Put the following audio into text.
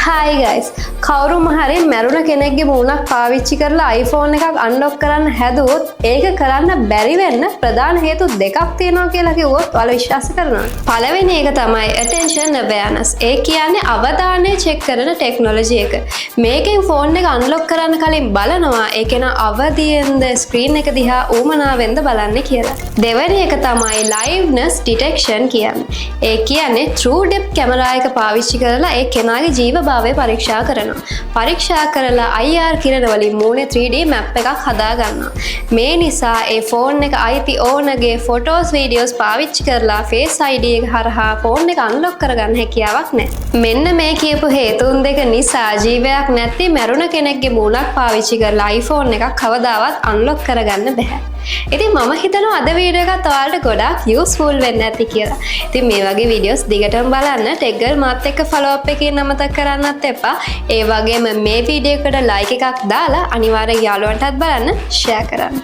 Hi guys. කවුරුම හරි මැරුණ කෙනෙක්ගේ මූණක් පාවිච්චි කරලා iPhone එකක් unlock කරන්න හැදුවොත් ඒක කරන්න බැරි වෙන්න ප්‍රධාන හේතු දෙකක් තියෙනවා කියලා කිව්වොත් ඔයාලා විශ්වාස කරනවද? පළවෙනි එක තමයි attention awareness. ඒ කියන්නේ අවධානය check කරන technology එක. මේකෙන් phone එක unlock කරන්න කලින් බලනවා ඒක න අවදියෙන්ද screen එක දිහා ඌමනාවෙන්ද බලන්නේ කියලා. දෙවෙනි එක තමයි liveness detection කියන්නේ. ඒ කියන්නේ true depth camera එක පාවිච්චි කරලා ඒ කෙනාගේ ජීවභාවය පරීක්ෂා කරනවා. පරීක්ෂා කරලා IR කිරණ වලින් මූණේ 3D map එකක් හදා ගන්නවා. මේ නිසා ඒ ෆෝන් එක අයිති ඕනගේ ෆොටෝස් වීඩියෝස් පාවිච්චි කරලා Face ID එක හරහා ෆෝන් එක අන්ලොක් කරගන්න හැකියාවක් නැහැ. මෙන්න මේ කියපු හේතුන් දෙක නිසා ජීවයක් නැති මැරුණ කෙනෙක්ගේ මූණක් පාවිච්චි කරලා iPhone එකක් කවදාවත් අන්ලොක් කරගන්න බෑ. ඉතින් මම හිතනවා අද වීඩියෝ එකත් ඔයාලට ගොඩාක් යූස්ෆුල් වෙන්න ඇති කියලා. ඉතින් මේ වගේ වීඩියෝස් දිගටම බලන්න ටෙක් ගර්ල් මාත් එක්ක ෆලෝ අප් එකකින් අමතක කරන්නත් එපා. ඒ වගේම මේ වීඩියෝ එකට ලයික් එකක් දාලා අනිවාර්යෙන් යාළුවන්ටත් බලන්න ෂෙයා කරන්න.